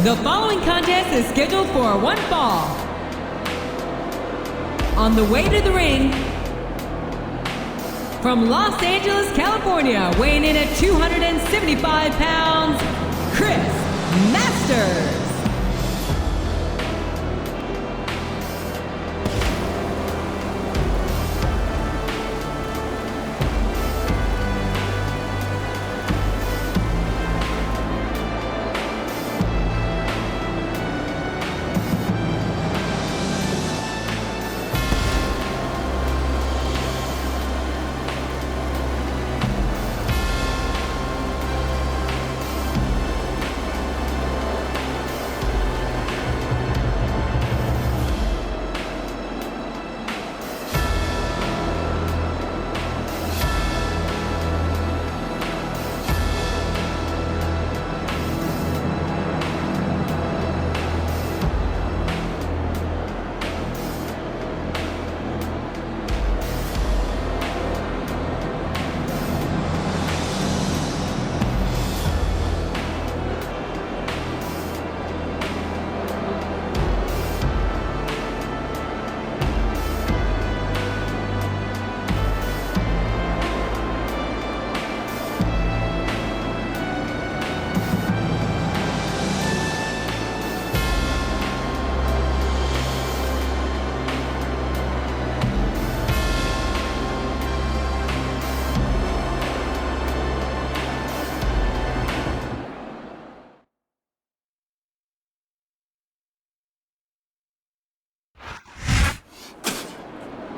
The following contest is scheduled for one fall. On the way to the ring, from Los Angeles, California, weighing in at 275 pounds, Chris Masters.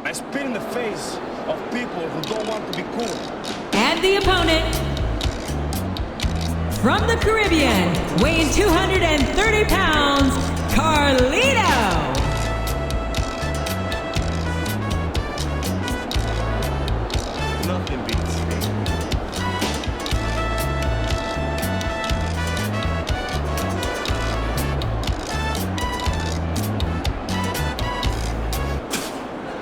I spit in the face of people who don't want to be cool. And the opponent, from the Caribbean, weighing 230 pounds, Carlito. Nothing beats me.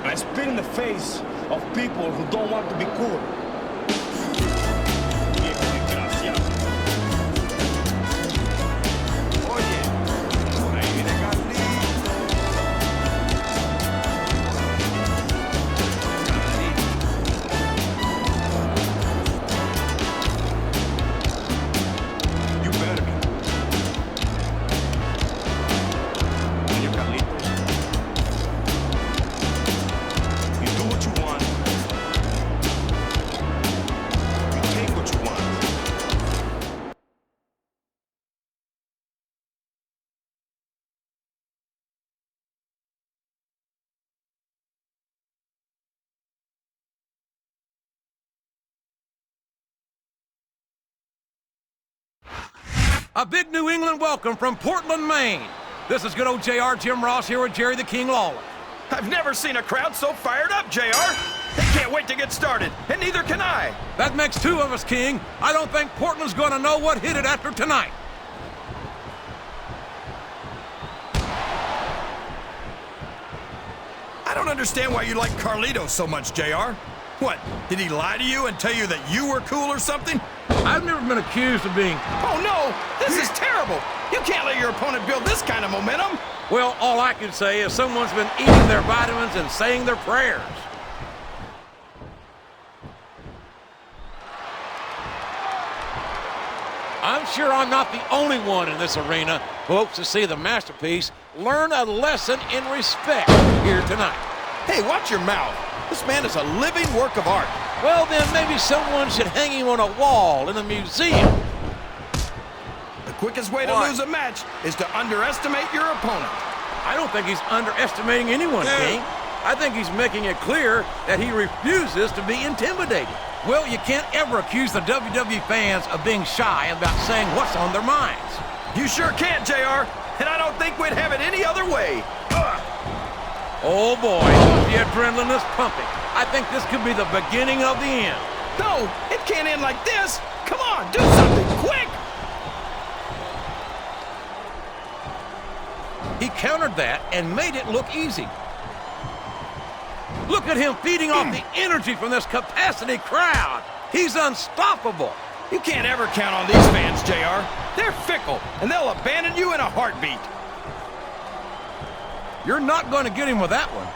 I spit in the face of people who don't want to be cool. You better be. Oye, Carlito. You do what you want. You take what you want. A big New England welcome from Portland, Maine. This is good old JR, Jim Ross here with Jerry the King Lawler. I've never seen a crowd so fired up, JR. They can't wait to get started, and neither can I. That makes two of us, King. I don't think Portland's going to know what hit it after tonight. I don't understand why you like Carlito so much, JR. What, did he lie to you and tell you that you were cool or something? I've never been accused of being... Oh, no! This is terrible! You can't let your opponent build this kind of momentum! Well, all I can say is someone's been eating their vitamins and saying their prayers. I'm sure I'm not the only one in this arena who hopes to see the masterpiece learn a lesson in respect here tonight. Hey, watch your mouth. This man is a living work of art. Well, then maybe someone should hang him on a wall in a museum. The quickest way to lose a match is to underestimate your opponent. I don't think he's underestimating anyone, King. I think he's making it clear that he refuses to be intimidated. Well, you can't ever accuse the WWE fans of being shy about saying what's on their minds. You sure can't, JR, and I don't think we'd have it any other way. Oh, boy, the adrenaline is pumping. I think this could be the beginning of the end. No, it can't end like this. Come on, do something quick. He countered that and made it look easy. Look at him feeding off the energy from this capacity crowd. He's unstoppable. You can't ever count on these fans, JR. They're fickle, and they'll abandon you in a heartbeat. You're not going to get him with that one.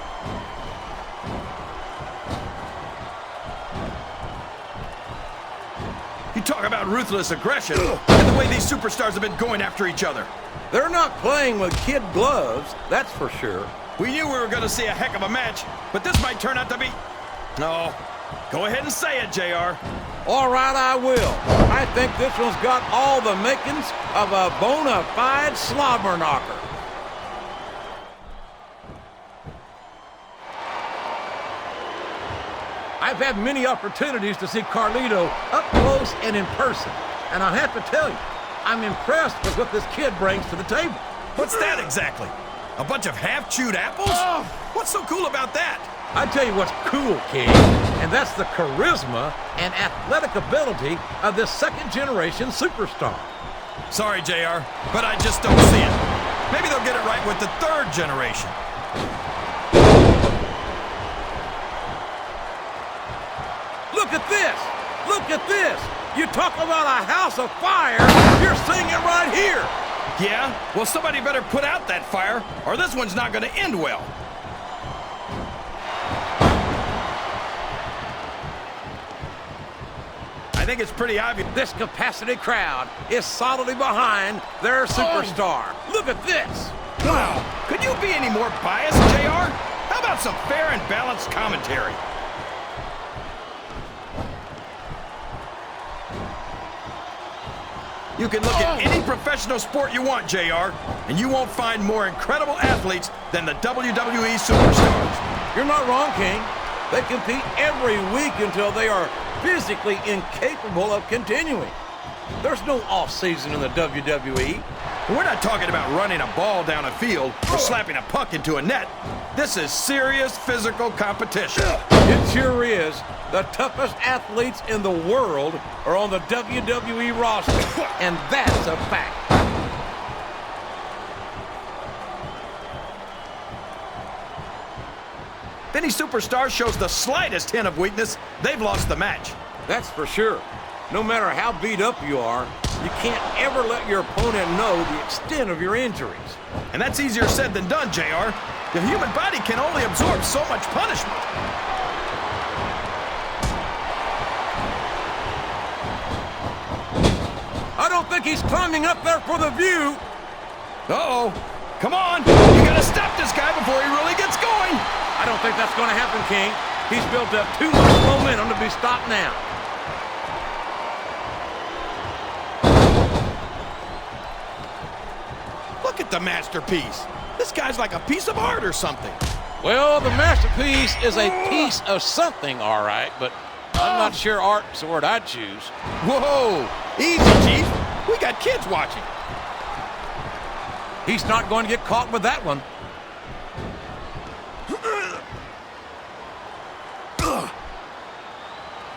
You talk about ruthless aggression and the way these superstars have been going after each other. They're not playing with kid gloves, that's for sure. We knew we were going to see a heck of a match, but this might turn out to be... No. Go ahead and say it, JR. All right, I will. I think this one's got all the makings of a bona fide slobber knocker. I've had many opportunities to see Carlito up close and in person, and I have to tell you, I'm impressed with what this kid brings to the table. What's that exactly? A bunch of half-chewed apples? What's so cool about that? I tell you what's cool, King, and that's the charisma and athletic ability of this second-generation superstar. Sorry, JR, but I just don't see it. Maybe they'll get it right with the third generation. Look at this! Look at this! You talk about a house of fire, you're seeing it right here! Yeah? Well, somebody better put out that fire, or this one's not going to end well. I think it's pretty obvious. This capacity crowd is solidly behind their superstar. Look at this! Wow! Could you be any more biased, JR? How about some fair and balanced commentary? You can look at any professional sport you want, JR, and you won't find more incredible athletes than the WWE superstars. You're not wrong, King. They compete every week until they are physically incapable of continuing. There's no off-season in the WWE. We're not talking about running a ball down a field or slapping a puck into a net. This is serious physical competition. It sure is. The toughest athletes in the world are on the WWE roster, and that's a fact. If any superstar shows the slightest hint of weakness, they've lost the match. That's for sure. No matter how beat up you are, you can't ever let your opponent know the extent of your injuries. And that's easier said than done, JR. The human body can only absorb so much punishment. I don't think he's climbing up there for the view. Uh-oh. Come on. You gotta stop this guy before he really gets going. I don't think that's going to happen, King. He's built up too much momentum to be stopped now. Look at the masterpiece. This guy's like a piece of art or something. Well, the masterpiece is a piece of something, all right, but I'm not sure art's the word I'd choose. Whoa. Easy, Chief. We got kids watching. He's not going to get caught with that one.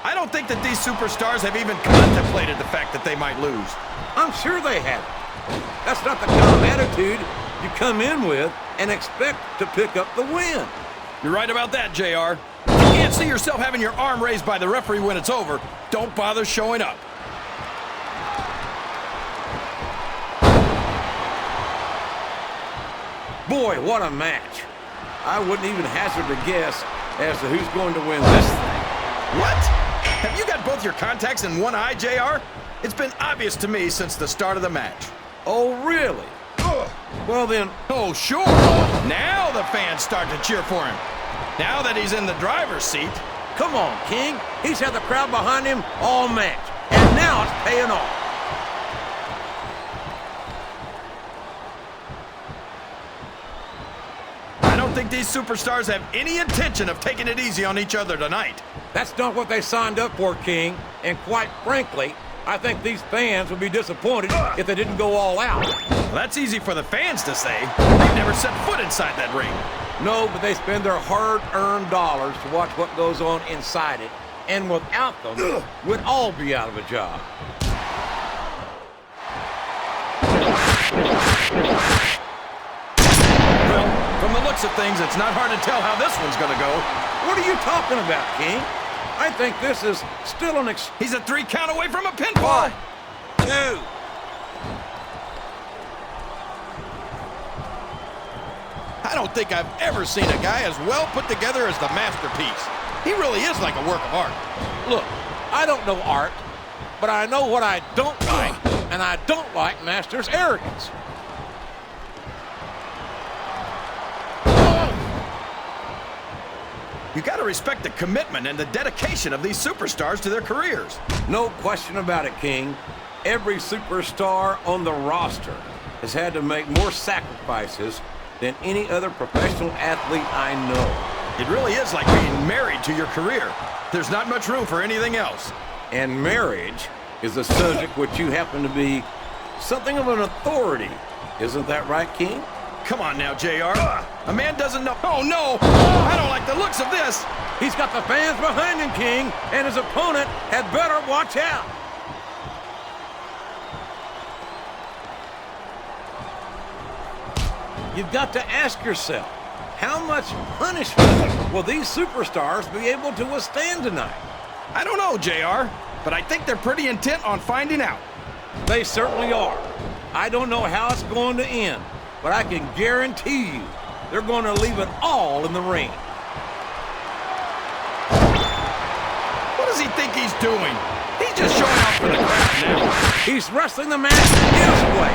I don't think that these superstars have even contemplated the fact that they might lose. I'm sure they haven't. That's not the kind of attitude you come in with and expect to pick up the win. You're right about that, JR. If you can't see yourself having your arm raised by the referee when it's over, don't bother showing up. Boy, what a match. I wouldn't even hazard a guess as to who's going to win this thing. What? Have you got both your contacts in one eye, JR? It's been obvious to me since the start of the match. Oh, really? Well then... Oh, sure. Now the fans start to cheer for him. Now that he's in the driver's seat. Come on, King. He's had the crowd behind him all match. And now it's paying off. I don't think these superstars have any intention of taking it easy on each other tonight. That's not what they signed up for, King. And quite frankly, I think these fans would be disappointed if they didn't go all out. Well, that's easy for the fans to say. They've never set foot inside that ring. No, but they spend their hard-earned dollars to watch what goes on inside it. And without them, we'd all be out of a job. Well, from the looks of things, it's not hard to tell how this one's gonna go. What are you talking about, King? I think this is still an He's a 3 count away from a pinfall. 1, 2. I don't think I've ever seen a guy as well put together as the masterpiece. He really is like a work of art. Look, I don't know art, but I know what I don't like, and I don't like Master's arrogance. You got to respect the commitment and the dedication of these superstars to their careers. No question about it, King. Every superstar on the roster has had to make more sacrifices than any other professional athlete I know. It really is like being married to your career. There's not much room for anything else. And marriage is a subject which you happen to be something of an authority. Isn't that right, King? Come on now, JR. A man doesn't know. Oh, no! I don't like the looks of this. He's got the fans behind him, King, and his opponent had better watch out. You've got to ask yourself, how much punishment will these superstars be able to withstand tonight? I don't know, JR, but I think they're pretty intent on finding out. They certainly are. I don't know how it's going to end, but I can guarantee you they're going to leave it all in the ring. What does he think he's doing? He's just showing off for the crowd now. He's wrestling the match his way,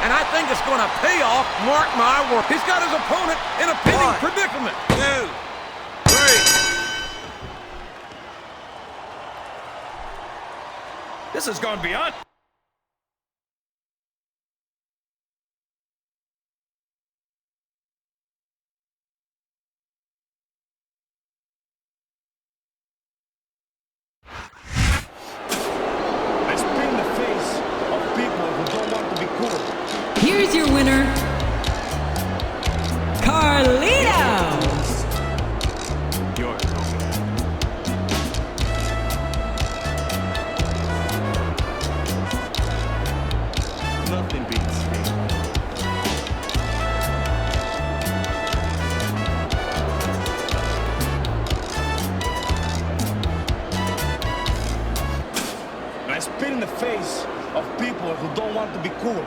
and I think it's going to pay off, mark my word. He's got his opponent in a pinning predicament. 2, 3. This has gone beyond. I spit in the face of people who don't want to be cool. Here's your winner, Carlito. Nothing beats me. I spit in the face of people who don't want to be cool.